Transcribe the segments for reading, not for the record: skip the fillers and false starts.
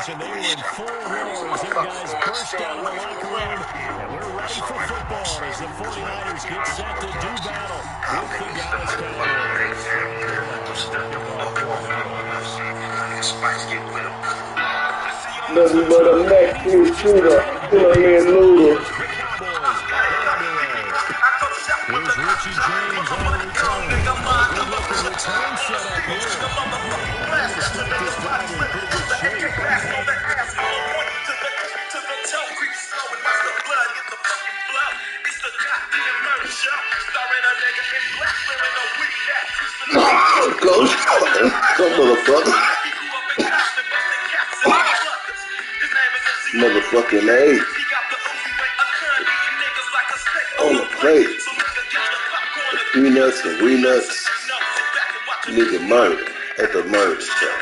players, and they were in full roar as their guys burst out of the locker room. And we're ready for football as the 49ers get set to do battle with the Dallas Cowboys. Nothing but a Mexican shooter, Philly noodle. Here's Richie James on the return. Good looking return set up here. To start this drive in pretty good shape. Go, motherfucker. Motherfucking A. On the plate. Peanuts and Weenuts. Nigga murder at the murder shop.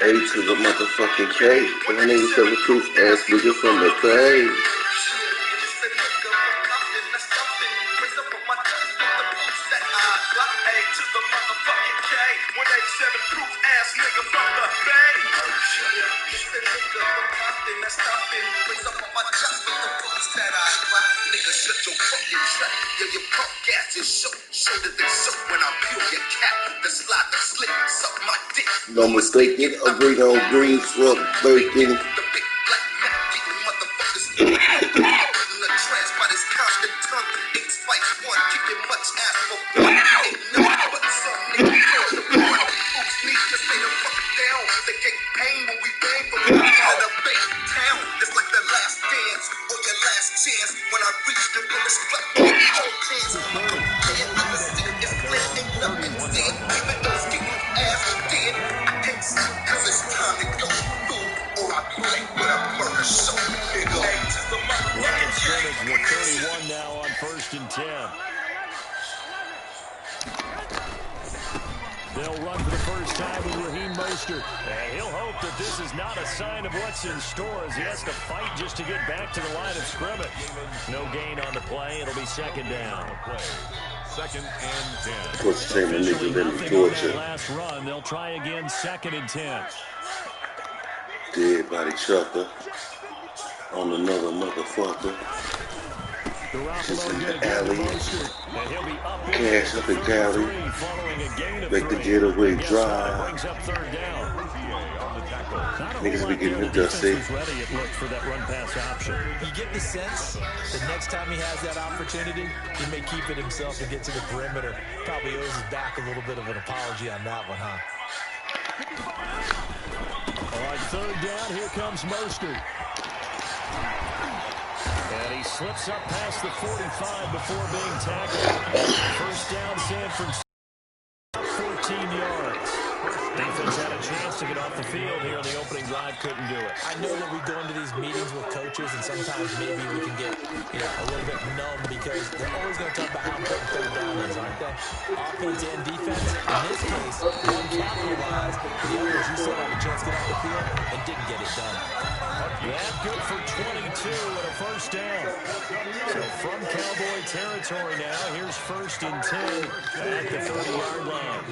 A to the motherfucking K. And I need to tell the truth ass nigga from the bay. No mistaking, a green on green, swap bacon. They'll run for the first time with Raheem Mostert. And he'll hope that this is not a sign of what's in store as he has to fight just to get back to the line of scrimmage. No gain on the play. It'll be second down. Second and 10. What's the name of niggas in the torture? Last run. They'll try again second and 10. Dead body trucker on another motherfucker. Just in the alley. Cash up in Cali. Make the getaway drive. Niggas be getting the dusty. You get the sense that next time he has that opportunity, he may keep it himself and get to the perimeter. Probably owes his back a little bit of an apology on that one, huh? On third down, here comes Mostert. And he slips up past the 45 before being tackled. First down, San Francisco. 14 yards. Defense had a chance to get off the field here in the opening drive, couldn't do it. I know that we go into these meetings with coaches, and sometimes maybe we can get a little bit numb because they're always going to talk about how important third down is, aren't they? Offense and defense. In this case, one capitalized, the other, as you said, had a chance to get off the field and didn't get it done. Yeah, good for 22 and a first down. So from Cowboy territory now, here's first and 10 at the 30-yard line.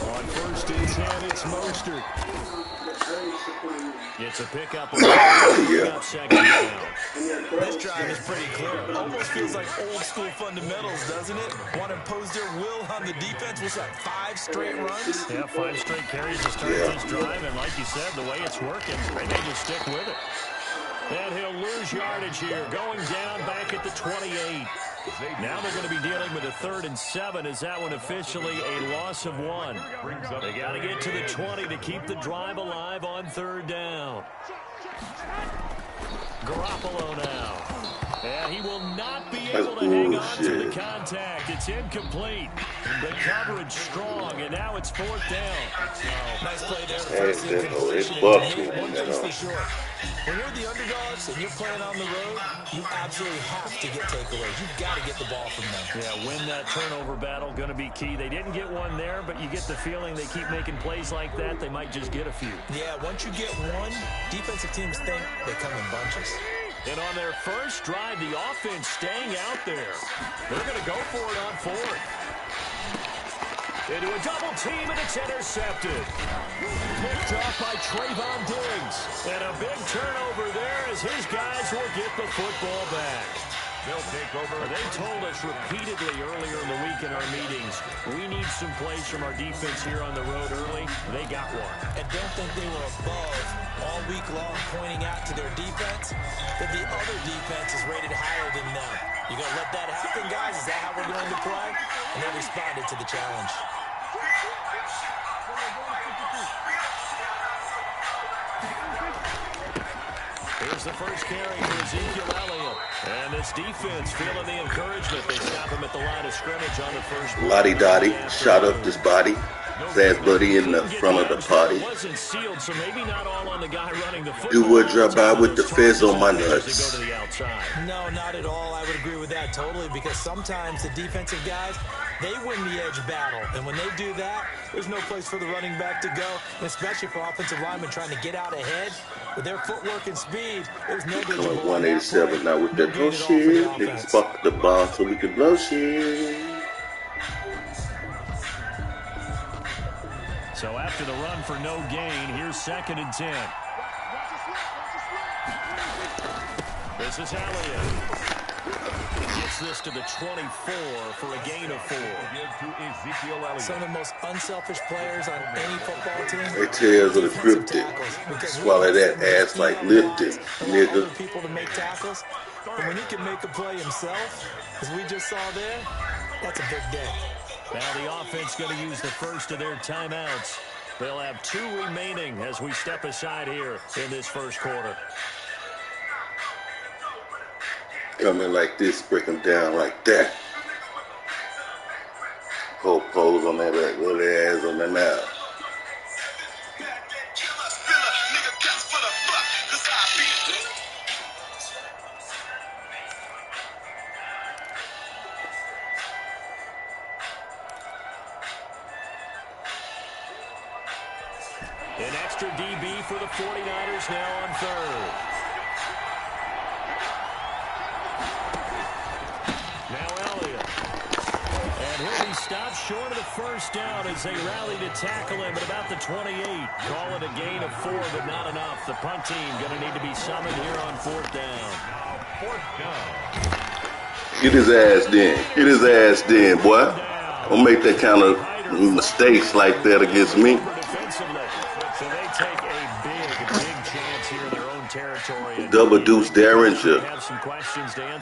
On first and 10, it's Mostert. It's a pickup. Up second down. This drive is pretty clear. Almost feels like old-school fundamentals, doesn't it? Want to impose their will on the defense. What's that, 5 straight runs? Yeah, 5 straight carries to start this drive. And like you said, the way it's working, they may just stick with it. And he'll lose yardage here, going down back at the 28. Now they're going to be dealing with a 3rd and 7. Is that one officially a loss of 1? They got to get to the 20 to keep the drive alive on 3rd down. Garoppolo now. And he will not be able to hang on to the contact. It's incomplete. The coverage strong, and now it's 4th down. Oh, nice play there. When you're the underdogs and you're playing on the road, you absolutely have to get takeaways. You've got to get the ball from them. Yeah, win that turnover battle, going to be key. They didn't get one there, but you get the feeling they keep making plays like that, they might just get a few. Yeah, once you get one, defensive teams think they come in bunches. And on their first drive, the offense staying out there. They're going to go for it on 4th. Into a double team, and it's intercepted. Picked off by Trayvon Diggs. And a big turnover there as his guys will get the football back. They'll take over. They told us repeatedly earlier in the week in our meetings, we need some plays from our defense here on the road early. They got one. And don't think they were above all week long pointing out to their defense that the other defense is rated higher than them. You going to let that happen, guys? Is that how we're going to play? And they responded to the challenge. Here's the first carry for Ezekiel Elliott. And this defense feeling the encouragement. They stop him at the line of scrimmage on the first. Lottie Dottie shot up this body. Sad buddy in the front of the party. Wasn't sealed, so maybe not all on the guy running the football. Do would drop by with the fizz on my nuts. No, not at all. I would agree with that totally, because sometimes the defensive guys, they win the edge battle. And when they do that, there's no place for the running back to go, and especially for offensive linemen trying to get out ahead. With their footwork and speed, it was negligible. 187 now with that bullshit. Niggas fuck the ball so we can blow shit. So after the run for no gain, here's 2nd and 10. This is Elliott. Gets this to the 24 for a gain of 4. Some of the most unselfish players on any football team. They tails of the cryptic. Swallow that ass like Lipton, nigga. People to make tackles, but when he can make a play himself, as we just saw there, that's a big day. Now the offense going to use the first of their timeouts. They'll have 2 remaining as we step aside here in this first quarter. Coming like this, break them down like that. Whole pose on that back, little ass on that mouth. An extra DB for the 49ers now on 3rd. Now Elliott. And he'll be stopped short of the first down as they rally to tackle him at about the 28. Call it a gain of 4, but not enough. The punt team going to need to be summoned here on 4th down. Now 4th down. Get his ass then. Get his ass then, boy. Don't make that kind of mistakes like that against me. So they take a big chance here in their own territory. Double Deuce Derringer.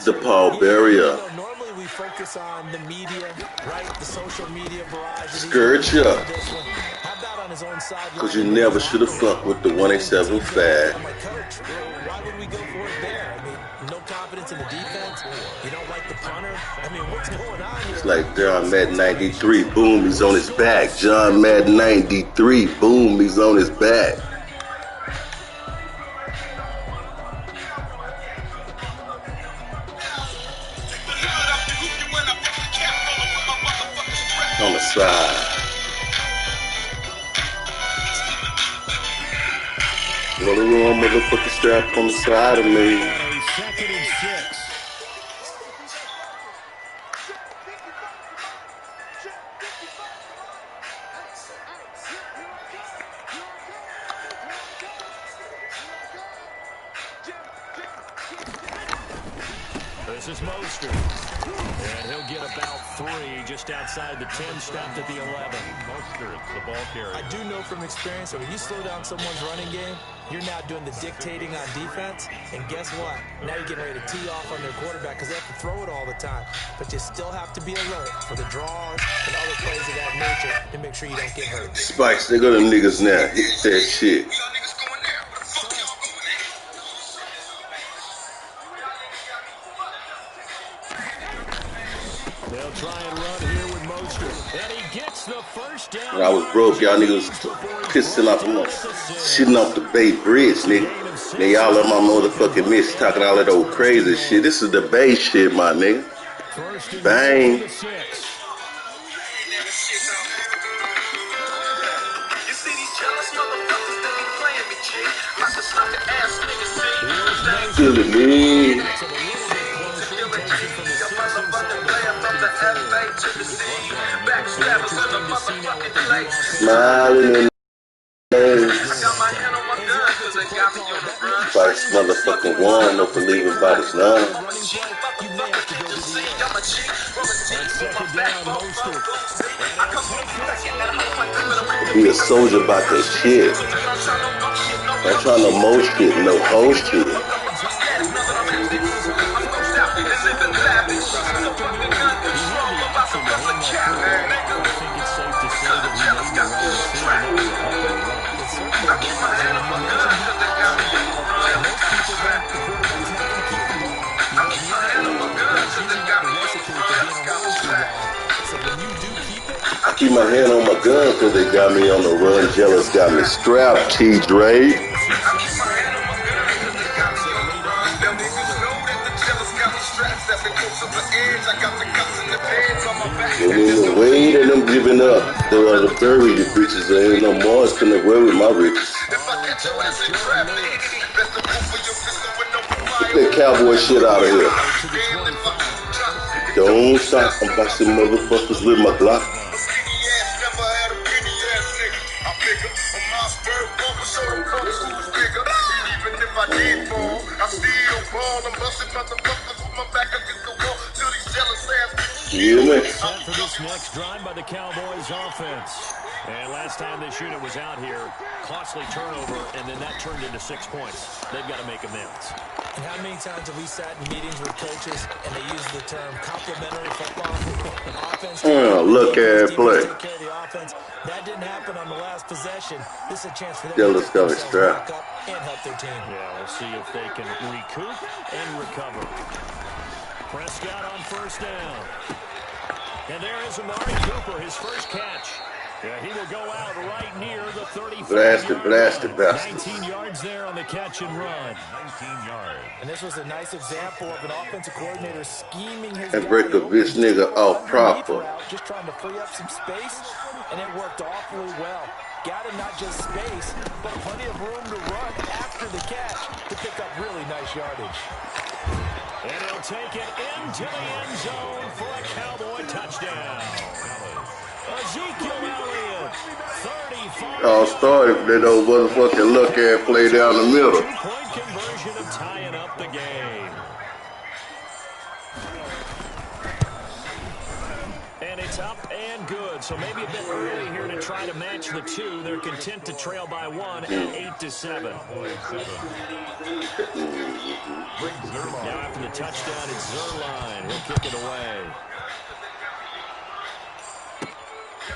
The Paul Barrier. Normally we focus on the media, right? The social media barrage. Scourge ya. How about on his own side? Because you never should have fucked with the 187 fad. Why would we go for it there? I mean, no confidence in the defense. You don't like the punter. I mean, what's going on here? It's like John Madden 93, boom, he's on his back. John Madden 93, boom, he's on his back. On the side. Another wrong motherfucking strap on the side of me. 2nd and 6. This is Mostert. And he'll get about 3 just outside the 10, stopped at the 11. Mostert, the ball carrier. I do know from experience that when you slow down someone's running game, you're now doing the dictating on defense. And guess what? Now you're getting ready to tee off on their quarterback because they have to throw it all the time. But you still have to be alert for the draws and other plays of that nature to make sure you don't get hurt. Spikes, they go to them niggas now. Hit that shit. They'll try and run here with Mostert. And he gets the first down. When I was broke, y'all niggas pissing off, shitting off the Bay Bridge, nigga. Then y'all let my motherfucking miss talking all that old crazy shit. This is the Bay shit, my nigga. Bang. Feeling me. Smiling in the face. Vice motherfucking one, no believing by this none. Be a soldier about that shit. I'm trying to most shit, no whole shit. I keep my hand on my gun because they got me on the run. Jealous got me strapped, T-Dre. And wait and I'm giving up. There are the bury the bitches. There ain't no more. It's gonna wear with my riches. Get that cowboy shit out of here. Don't stop. I'm busting motherfuckers with my Glock. Set for this next drive by the Cowboys offense. And last time this unit was out here, costly turnover, and then that turned into 6 points. They've got to make amends. And how many times have we sat in meetings with coaches and they use the term complementary football? Offense, look at play. Take care of the offense. That didn't happen on the last possession. This is a chance for them Jealous to got me strapped and help their team. Yeah, we'll see if they can recoup and recover. Prescott on first down. And there is Amari Cooper, his first catch. Yeah, he will go out right near the 35. Blasted. 19 yards there on the catch and run. 19 yards. And this was a nice example of an offensive coordinator scheming his and break a bitch nigga off proper. Just trying to free up some space, and it worked awfully well. Got him not just space, but plenty of room to run after the catch to pick up really nice yardage. And he'll take it into the end zone for a Cowboy touchdown. Ezekiel Elliott, 35. Y'all started if they don't motherfucking look at play down the middle. Two-point conversion of tying up the game. And it's up and good. So maybe a bit early here to try to match the two. They're content to trail by one at 8-7. Now after the touchdown, it's Zerline. He'll kick it away.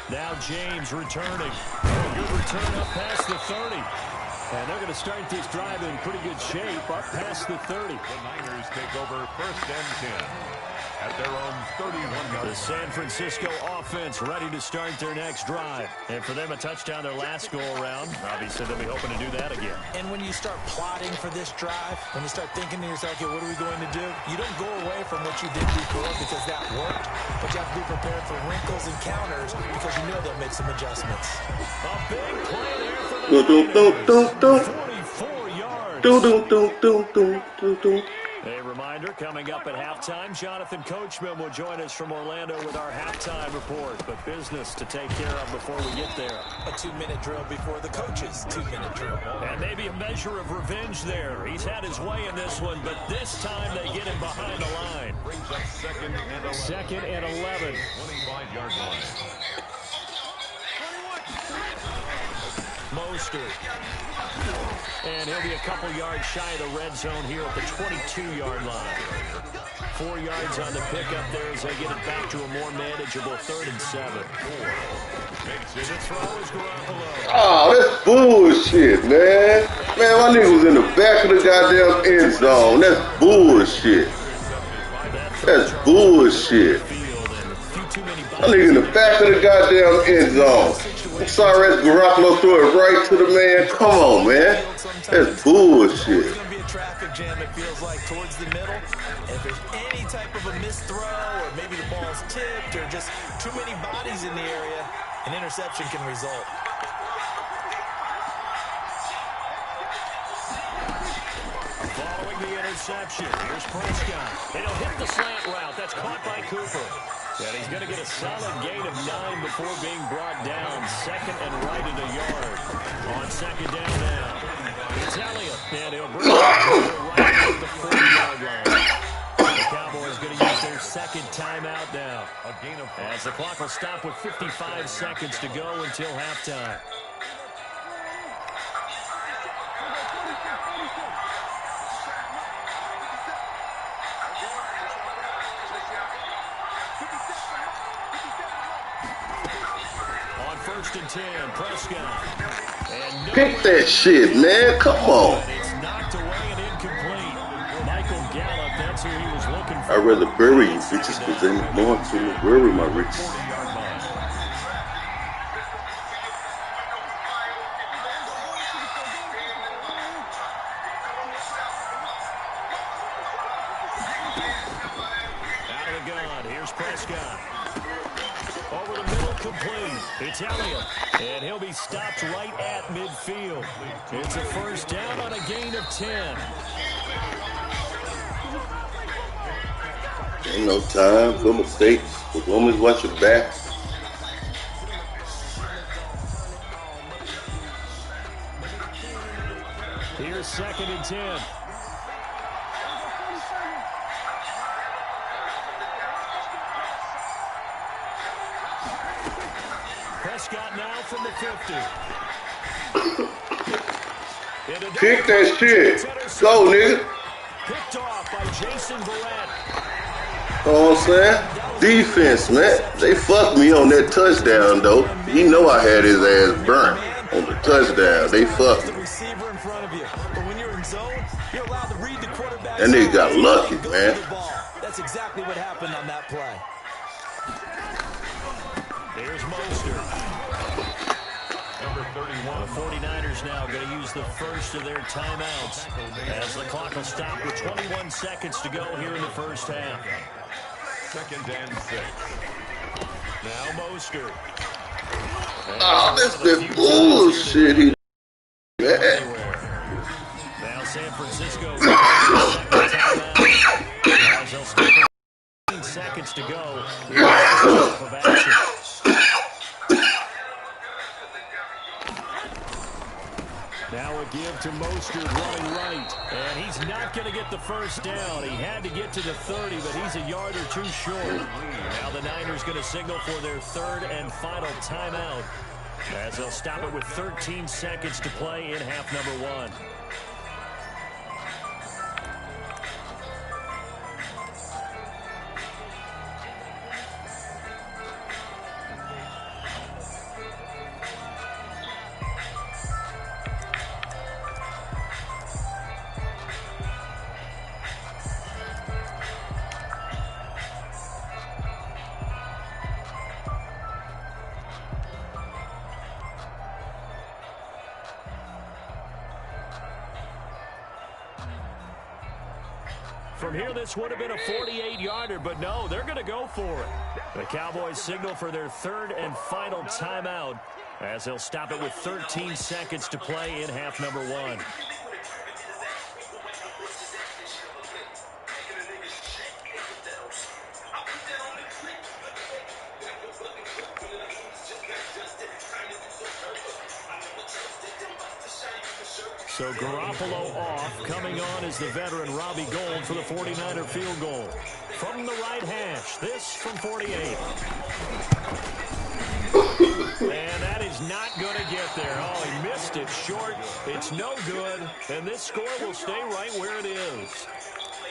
Now James returning. Good return up past the 30. And they're going to start this drive in pretty good shape up past the 30. The Niners take over first and 10 at their own 31-yard. The San Francisco offense ready to start their next drive. And for them, a touchdown their last go-around. Obviously, they'll be hoping to do that again. And when you start plotting for this drive, when you start thinking to yourself, okay, what are we going to do? You don't go away from what you did before because that worked. But you have to be prepared for wrinkles and counters because you know they'll make some adjustments. A big play there for the 44 yards. A reminder, coming up at halftime, Jonathan Coachman will join us from Orlando with our halftime report. But business to take care of before we get there. A 2-minute drill before the coach's 2-minute drill. And maybe a measure of revenge there. He's had his way in this one, but this time they get him behind the line. Brings up second and 11. 25-yard line. Mostert. And he'll be a couple yards shy of the red zone here at the 22-yard line. 4 yards on the pickup there as they get it back to a more manageable 3rd and 7. The throw is Garoppolo. Oh, that's bullshit, man. Man, my nigga was in the back of the goddamn end zone. That's bullshit. That's bullshit. My nigga in the back of the goddamn end zone. I'm sorry, that's Garoppolo threw it right to the man. Come on, man. That's bullshit. It's going to be a traffic jam, it feels like, towards the middle. And if there's any type of a missed throw, or maybe the ball's tipped, or just too many bodies in the area, an interception can result. Following avoid the interception. Here's Prescott. And he'll hit the slant route. That's caught by Cooper. And he's going to get a solid gain of 9 before being brought down. Second and right at a yard. On second down now. It's Elliott. And he'll bring it right at the 40-yard line. The Cowboys going to use their second timeout now. As the clock will stop with 55 seconds to go until halftime. First and 10, Prescott. And pick that shit, man. Come on. It's knocked away and incomplete. Michael Gallup, that's who he was looking for. I'd rather bury you bitches because they want to bury my riches. Out of the gun, here's Prescott. Over the middle, complete. It's Elliott, and he'll be stopped right at midfield. It's a first down on a gain of 10. Ain't no time for mistakes. As long as watch your back. Here's second and 10. Prescott now from the 50. Kick that shit. Go, nigga. Picked off by Jason Barrett. You know what I'm saying? Defense, man. They fucked me on that touchdown, though. You know I had his ass burnt on the touchdown. They fucked me. And they got lucky, man. That's exactly what happened on that play. There's Mostert. Number 31. The 49ers now going to use the first of their timeouts as the clock will stop with 21 seconds to go here in the first half. Second and 6. Now Mostert. Oh, that's the bullshit. Man. Now San Francisco. As they'll stop 15 seconds to go. Of action. Now a give to Mostert running right. And he's not going to get the first down. He had to get to the 30, but he's a yard or two short. Now the Niners going to signal for their third and final timeout as they'll stop it with 13 seconds to play in half number 1. From here, this would have been a 48-yarder, but no, they're going to go for it. The Cowboys signal for their third and final timeout as they'll stop it with 13 seconds to play in half number 1. So Garoppolo off. Coming on is the veteran Robbie Gould for the 49er field goal. From the right hash, this from 48. And that is not going to get there. Oh, he missed it short. It's no good. And this score will stay right where it is.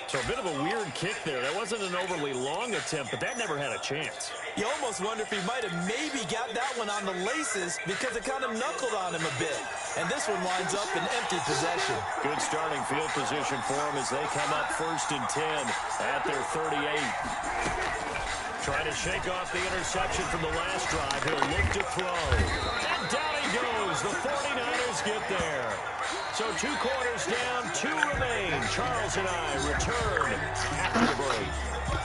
So a bit of a weird kick there. That wasn't an overly long attempt, but that never had a chance. You almost wonder if he might have maybe got that one on the laces because it kind of knuckled on him a bit. And this one winds up in empty possession. Good starting field position for him as they come up first and 10 at their 38. Trying to shake off the interception from the last drive. He'll look to throw. And down he goes. The 49ers get there. So 2 quarters down, 2 remain. Charles and I return after the break.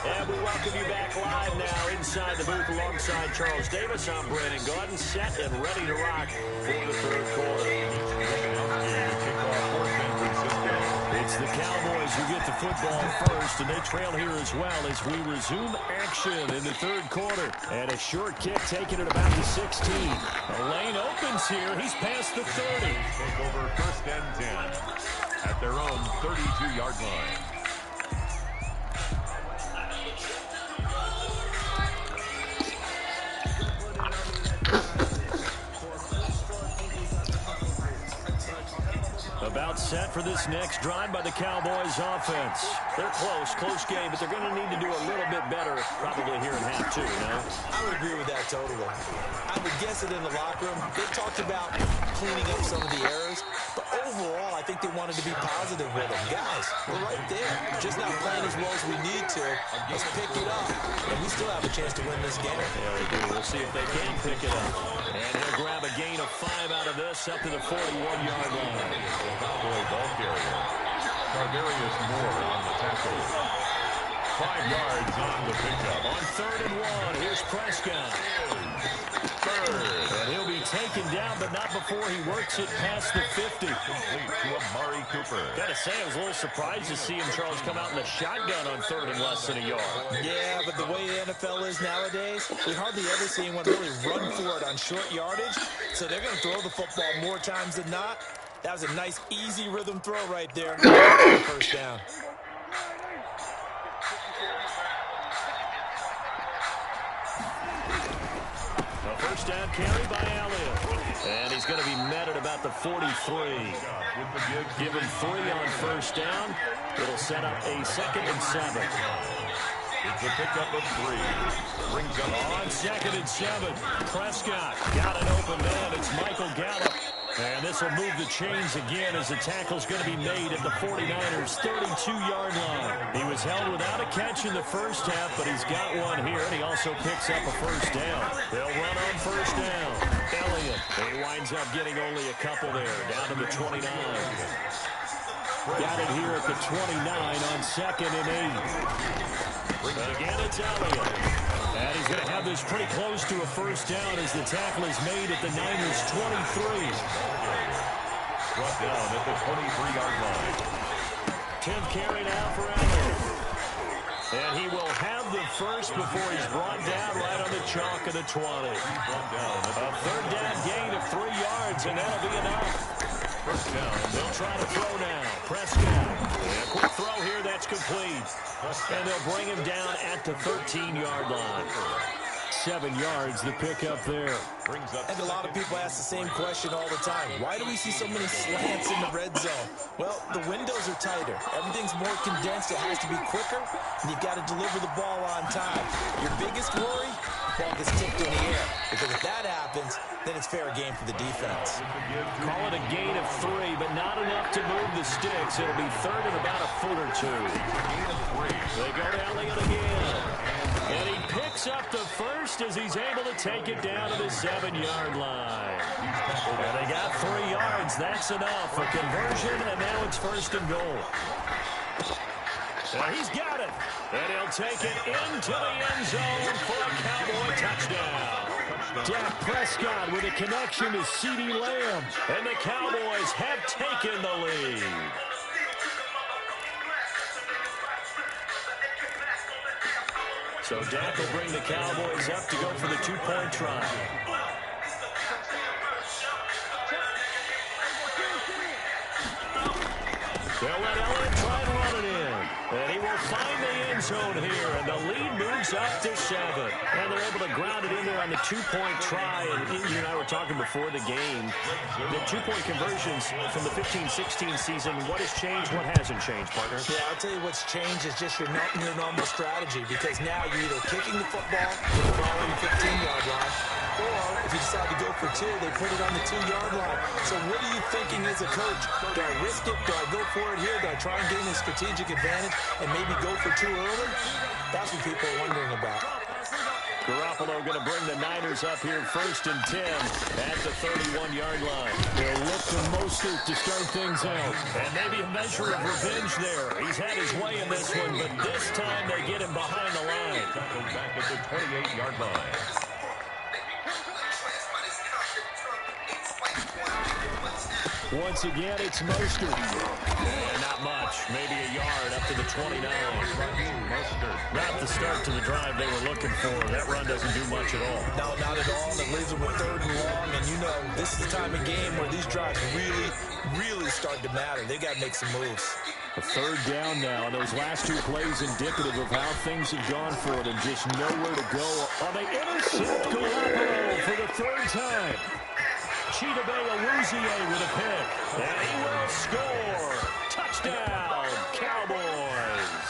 And we welcome you back live now inside the booth alongside Charles Davis. I'm Brandon Gordon, set and ready to rock for the third quarter. It's It's the Cowboys who get the football first, and they trail here as well as we resume action in the third quarter. And a short kick taken at about the 16. The lane opens here. He's past the 30. Take over first and 10 at their own 32-yard line. About set for this next drive by the Cowboys offense. They're close game, but they're going to need to do a little bit better probably here in half two, you know? I would agree with that totally. I would guess it in the locker room. They talked about cleaning up some of the errors, but overall, I think they wanted to be positive with them. Guys, we're right there. Just not playing as well as we need to. Let's pick it up. And we still have a chance to win this game. Yeah, we do. We'll see if they can pick it up. And he'll grab a gain of 5 out of this up to the 41-yard line. Cowboy ball carrier. Tarvarius Moore on the tackle. 5 yards on the pickup. On 3rd and 1, here's Prescott. And he'll be taken down, but not before he works it past the 50. Complete to Amari Cooper. Gotta say, I was a little surprised to see him, Charles, come out in the shotgun on 3rd and less than a yard. Yeah, but the way the NFL is nowadays, we hardly ever see anyone really run for it on short yardage. So they're going to throw the football more times than not. That was a nice, easy rhythm throw right there. First down. A first down carry by Elliott. And he's going to be met at about the 43. Give him 3 on first down. It'll set up a 2nd and 7. It's a pickup of 3. Brings up on 2nd and 7. Prescott got an open man. It's Michael Gallup. And this will move the chains again as the tackle's going to be made at the 49ers' 32-yard line. He was held without a catch in the first half, but he's got one here, and he also picks up a first down. They'll run on first down. Elliott, he winds up getting only a couple there, down to the 29. Got it here at the 29 on 2nd and 8. Again, it's Elliott. And he's going to have this pretty close to a first down as the tackle is made at the Niners' 23. Brought down at the 23-yard line. 10th carry now for Elliott. And he will have the first before he's brought down right on the chalk of the 20. A 3rd down gain of 3 yards, and that'll be enough. First down. They'll try to throw now. Prescott. And a quick throw here. That's complete. And they'll bring him down at the 13-yard line. 7 yards, the pickup there. And a lot of people ask the same question all the time. Why do we see so many slants in the red zone? Well, the windows are tighter. Everything's more condensed. It has to be quicker, and you've got to deliver the ball on time. Your biggest worry? Ball gets tipped in the air. Because if that happens, then it's fair game for the defense. Call it a gain of 3, but not enough to move the sticks. It'll be 3rd and about a foot or 2. They go to Elliott again. And he picks up the first as he's able to take it down to the 7-yard line. And they got 3 yards. That's enough. A conversion, and now it's 1st and goal. And he's got it. And he'll take it into the end zone for a Cowboy touchdown. Dak Prescott with a connection to CeeDee Lamb. And the Cowboys have taken the lead. So Dak will bring the Cowboys up to go for the 2-point try. They'll let Elliott try and run it in. And he will find the end zone here. And the lead moves up to 7. And they're able to ground it in there on the 2-point try. And you and I were talking before the game. The 2-point conversions from the 15-16 season, what has changed, what hasn't changed, partner? Yeah, I'll tell you what's changed is just your normal strategy. Because now you're either kicking the football to the following 15-yard line, or if you decide to go for 2, they put it on the 2-yard line. So what are you thinking as a coach? Do I risk it? Do I go for it here? Do I try and gain a strategic advantage and maybe go for 2 early? That's what people are wondering about. Garoppolo going to bring the Niners up here 1st and 10 at the 31-yard line. They'll look to Mostert to start things out. And maybe a measure of revenge there. He's had his way in this one, but this time they get him behind the line. Back at the 28-yard line. Once again, it's Mostert. And not much. Maybe a yard up to the 29. Not the start to the drive they were looking for. That run doesn't do much at all. No, not at all. It leaves them with 3rd and long. And, you know, this is the time of game where these drives really start to matter. They've got to make some moves. A 3rd down now, and those last 2 plays indicative of how things have gone for them. Just nowhere to go. Oh, they intercept Garoppolo for the 3rd time. Chidobe with a pick. And he will score. Touchdown, Cowboys.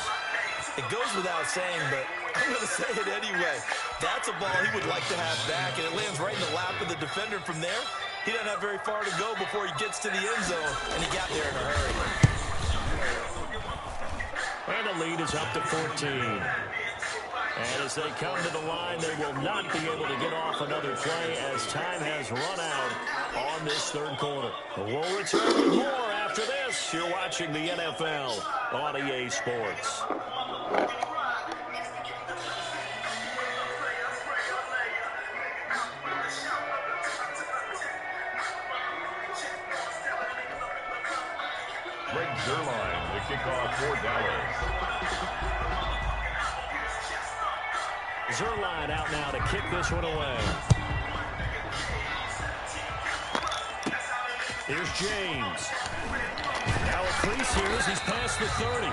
It goes without saying, but I'm going to say it anyway. That's a ball he would like to have back, and it lands right in the lap of the defender from there. He doesn't have very far to go before he gets to the end zone, and he got there in a hurry. And the lead is up to 14. And as they come to the line, they will not be able to get off another play as time has run out on this 3rd quarter. We'll return with more after this. You're watching the NFL on EA Sports. Greg Zuerlein, the kickoff for Dallas. Zuerlein out now to kick this one away. Here's James. Now a crease here as he's past the 30.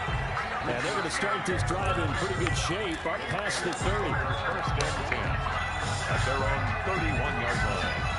And they're going to start this drive in pretty good shape up past the 30. 1st and 10 at their own 31-yard line.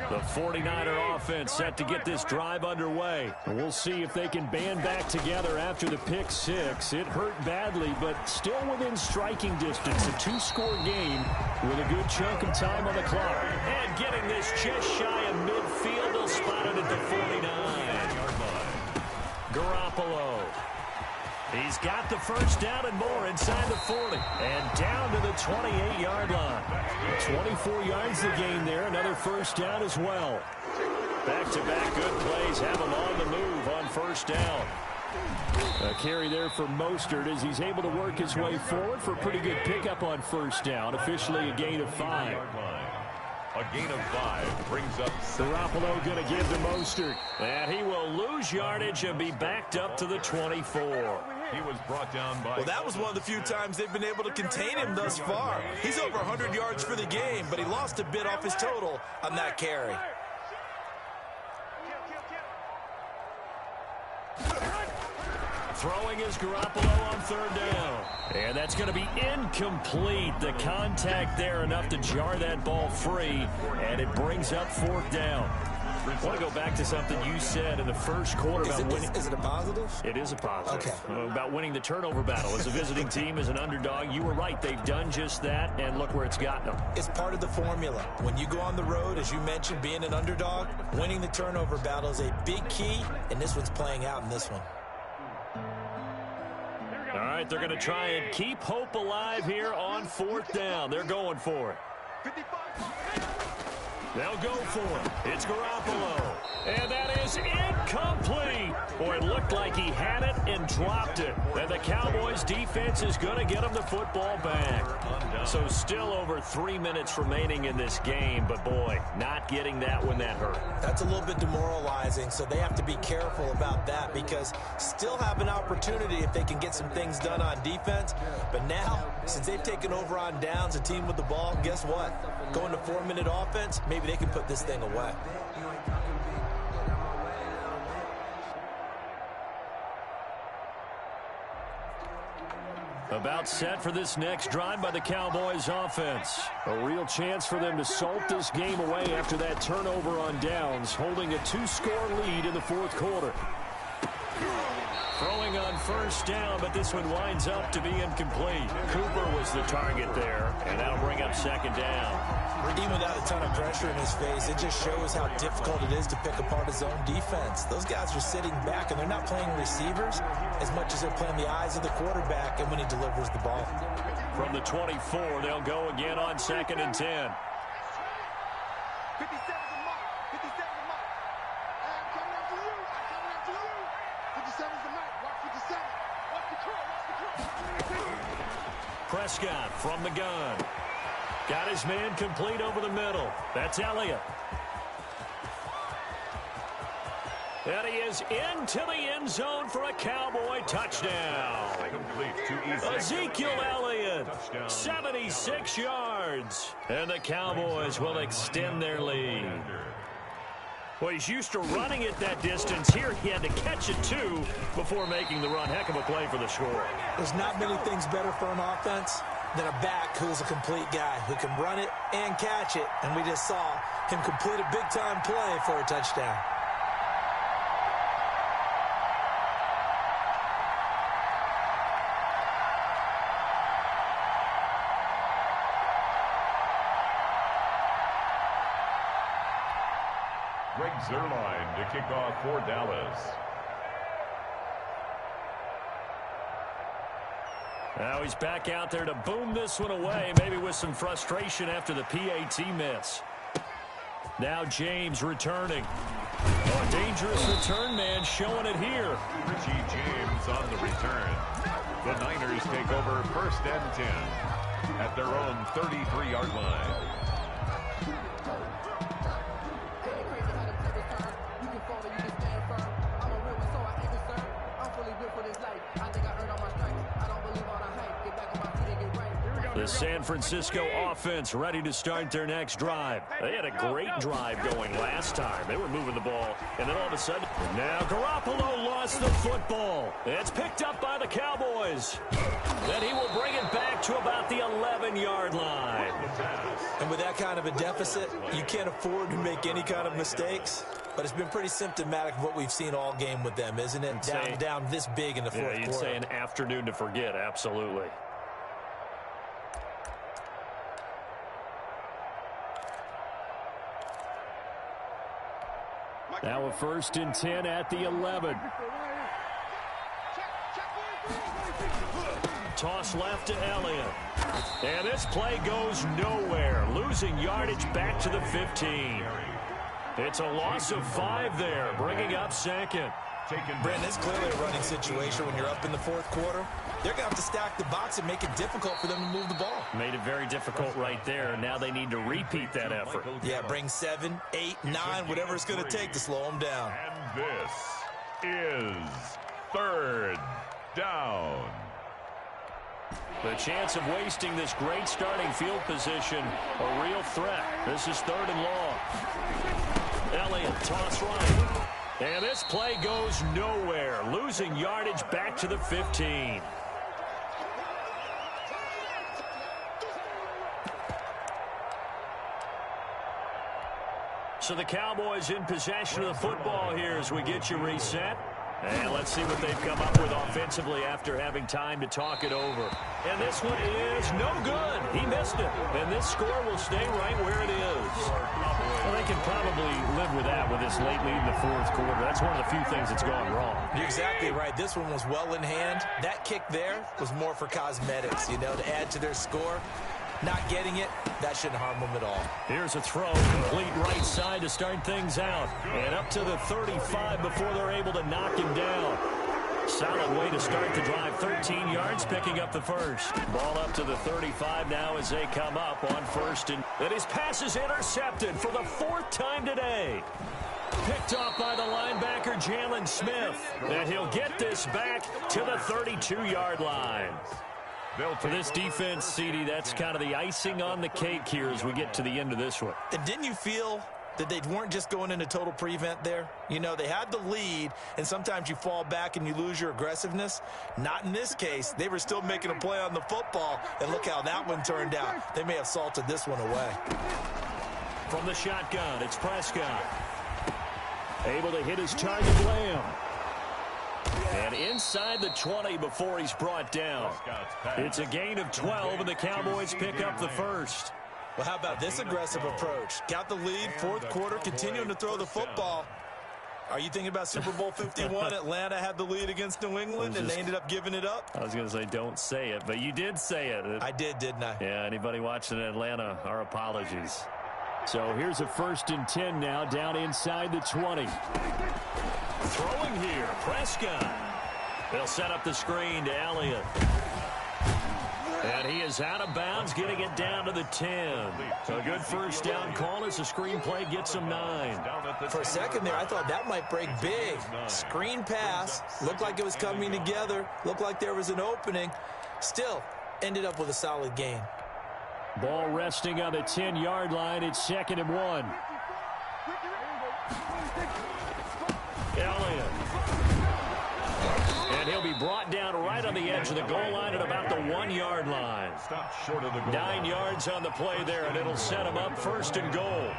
The 49er offense set to get this drive underway. And we'll see if they can band back together after the pick 6. It hurt badly, but still within striking distance. A 2-score game with a good chunk of time on the clock. And getting this just shy of midfield. They'll spot it at the 49-yard line. Garoppolo. He's got the 1st down and more inside the 40. And down to the 28-yard line. 24 yards the gain there. Another 1st down as well. Back-to-back good plays have him on the move on 1st down. A carry there for Mostert as he's able to work his way forward for a pretty good pickup on 1st down. Officially a gain of 5. A gain of 5 brings up Garoppolo going to give to Mostert. And he will lose yardage and be backed up to the 24. He was brought down by... Well, that was one of the few times they've been able to contain him thus far. He's over 100 yards for the game, but he lost a bit off his total on that carry. Throwing is Garoppolo on 3rd down. And that's going to be incomplete. The contact there enough to jar that ball free. And it brings up 4th down. I want to go back to something you said in the 1st quarter about winning. Is it a positive? It is a positive. Okay. About winning the turnover battle. As a visiting team, as an underdog, you were right. They've done just that, and look where it's gotten them. It's part of the formula. When you go on the road, as you mentioned, being an underdog, winning the turnover battle is a big key, and this one's playing out in this one. All right, they're going to try and keep hope alive here on 4th down. They're going for it. They'll go for it. It's Garoppolo. And that is incomplete. Boy, it looked like he had it and dropped it. And the Cowboys defense is going to get him the football back. So still over 3 minutes remaining in this game. But, boy, not getting that when that hurt. That's a little bit demoralizing, so they have to be careful about that because still have an opportunity if they can get some things done on defense. But now, since they've taken over on downs, a team with the ball, guess what? Going to 4-minute offense, maybe they can put this thing away. About set for this next drive by the Cowboys offense. A real chance for them to salt this game away after that turnover on downs, holding a 2-score lead in the 4th quarter. Throwing on 1st down, but this one winds up to be incomplete. Cooper was the target there, and that'll bring up 2nd down. Even without a ton of pressure in his face, it just shows how difficult it is to pick apart his own defense. Those guys are sitting back, and they're not playing receivers as much as they're playing the eyes of the quarterback and when he delivers the ball. From the 24, they'll go again on 2nd and 10. Prescott from the gun. Got his man complete over the middle. That's Elliott. And he is into the end zone for a Cowboy touchdown. Ezekiel Elliott, 76 yards. And the Cowboys will extend their lead. Well, he's used to running it that distance. Here he had to catch it, too, before making the run. Heck of a play for the score. There's not many things better for an offense than a back who's a complete guy who can run it and catch it. And we just saw him complete a big-time play for a touchdown. Greg Zuerlein to kick off for Dallas. Now he's back out there to boom this one away, maybe with some frustration after the PAT miss. Now James returning. Oh, a dangerous return man showing it here. Richie James on the return. The Niners take over 1st and 10 at their own 33-yard line. The San Francisco offense ready to start their next drive. They had a great drive going last time. They were moving the ball, and then all of a sudden, now Garoppolo lost the football. It's picked up by the Cowboys. Then he will bring it back to about the 11-yard line. And with that kind of a deficit, you can't afford to make any kind of mistakes. But it's been pretty symptomatic of what we've seen all game with them, isn't it? Down this big in the fourth quarter. You'd say an afternoon to forget, absolutely. Now a 1st and 10 at the 11. Toss left to Elliott. And this play goes nowhere. Losing yardage back to the 15. It's a loss of 5 there, bringing up 2nd. Brandon, it's clearly a running situation when you're up in the fourth quarter. They're going to have to stack the box and make it difficult for them to move the ball. Made it very difficult right there. Now they need to repeat that effort. Yeah, bring 7, 8, 9, whatever it's going to take to slow them down. And this is 3rd down. The chance of wasting this great starting field position, a real threat. This is 3rd and long. Elliott, toss right. And this play goes nowhere. Losing yardage back to the 15. So the Cowboys in possession of the football here as we get you reset. And let's see what they've come up with offensively after having time to talk it over. And this one is no good. He missed it. And this score will stay right where it is. Well, they can probably live with that with this late lead in the fourth quarter. That's one of the few things that's gone wrong. You're exactly right. This one was well in hand. That kick there was more for cosmetics, you know, to add to their score. Not getting it, that shouldn't harm them at all. Here's a throw, complete right side to start things out. And up to the 35 before they're able to knock him down. Solid way to start the drive. 13 yards, picking up the first. Ball up to the 35 now as they come up on 1st. And his pass is intercepted for the 4th time today. Picked off by the linebacker, Jalen Smith. And he'll get this back to the 32-yard line. For this defense, CD, that's kind of the icing on the cake here as we get to the end of this one. And didn't you feel that they weren't just going into total prevent there? You know, they had the lead, and sometimes you fall back and you lose your aggressiveness. Not in this case. They were still making a play on the football, and look how that one turned out. They may have salted this one away. From the shotgun, it's Prescott. Able to hit his target, Lamb. And inside the 20 before he's brought down. It's a gain of 12, and the Cowboys pick up the first. Well, how about this aggressive approach? Got the lead, fourth quarter, continuing to throw the football. Are you thinking about Super Bowl 51? Atlanta had the lead against New England, and they ended up giving it up? I was going to say, don't say it, but you did say it. I did, didn't I? Yeah, anybody watching Atlanta, our apologies. So here's a 1st and 10 now, down inside the 20. Throwing here, Prescott. They'll set up the screen to Elliott. And he is out of bounds, getting it down to the 10. A good first down call as the screen play gets him 9. For a second there, I thought that might break big. Screen pass. Looked like it was coming together. Looked like there was an opening. Still, ended up with a solid gain. Ball resting on the 10-yard line. It's 2nd and 1. Elliott. And he'll be brought down right on the edge of the goal line at about the 1-yard line. Short of the goal 9 yards on the play there, and it'll set him up 1st and goal.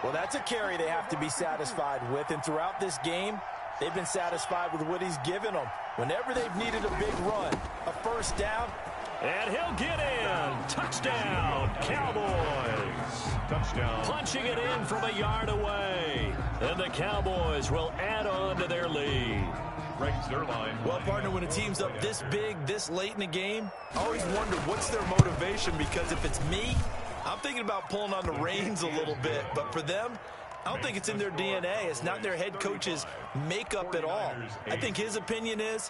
Well, that's a carry they have to be satisfied with. And throughout this game, they've been satisfied with what he's given them. Whenever they've needed a big run, a first down. And he'll get in. Touchdown, Cowboys. touchdown. Punching it in from a yard away. And the Cowboys will add on to their lead. Well, partner, when a team's up this big, this late in the game, I always wonder what's their motivation, because if it's me, I'm thinking about pulling on the reins a little bit. But for them, I don't think it's in their DNA. It's not their head coach's makeup at all. I think his opinion is,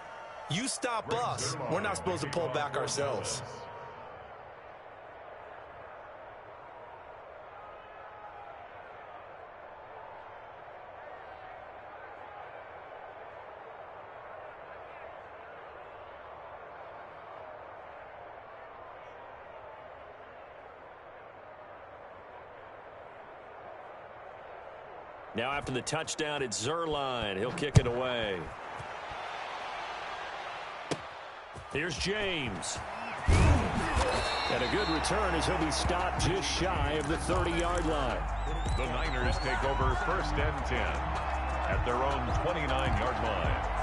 you stop us, we're not supposed to pull back ourselves. Now after the touchdown, it's Zerline. He'll kick it away. Here's James. And a good return as he'll be stopped just shy of the 30-yard line. The Niners take over 1st and 10 at their own 29-yard line.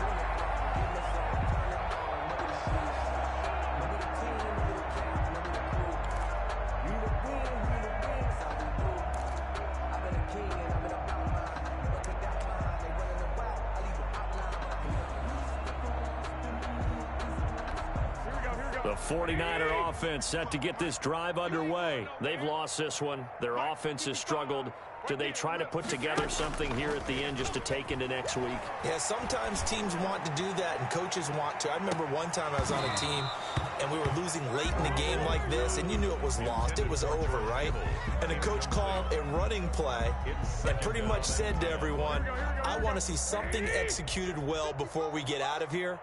The 49er offense set to get this drive underway. They've lost this one. Their offense has struggled. Do they try to put together something here at the end just to take into next week? Yeah, sometimes teams want to do that and coaches want to. I remember one time I was on a team and we were losing late in the game like this, and you knew it was lost. It was over, right? And the coach called a running play and pretty much said to everyone, I want to see something executed well before we get out of here.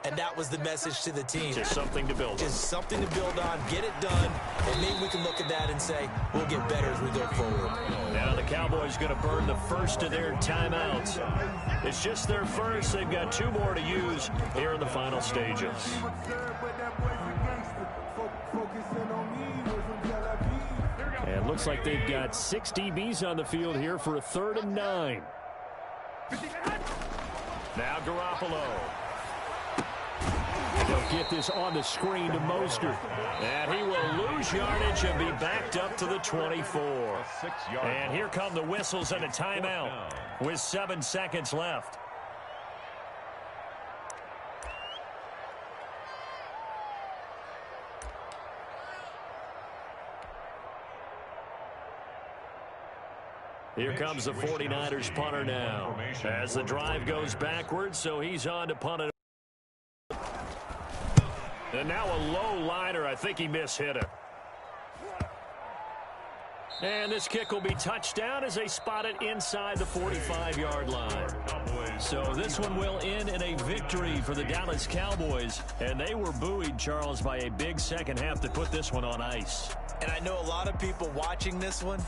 And that was the message to the team. Just something to build on. Just something to build on, get it done, and maybe we can look at that and say, we'll get better as we go forward. Now the Cowboys going to burn the first of their timeouts. It's just their first. They've got 2 more to use here in the final stages. And looks like they've got 6 DBs on the field here for a 3rd and 9. Now Garoppolo. They'll get this on the screen to Mostert. And he will lose yardage and be backed up to the 24. And here come the whistles and a timeout with 7 seconds left. Here comes the 49ers punter now. As the drive goes backwards, so he's on to punt it. And now a low liner. I think he mishit it. And this kick will be touchdown as they spot it inside the 45-yard line. So this one will end in a victory for the Dallas Cowboys. And they were buoyed, Charles, by a big second half to put this one on ice. And I know a lot of people watching this one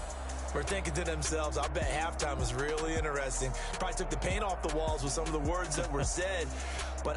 were thinking to themselves, I bet halftime was really interesting. Probably took the paint off the walls with some of the words that were said. But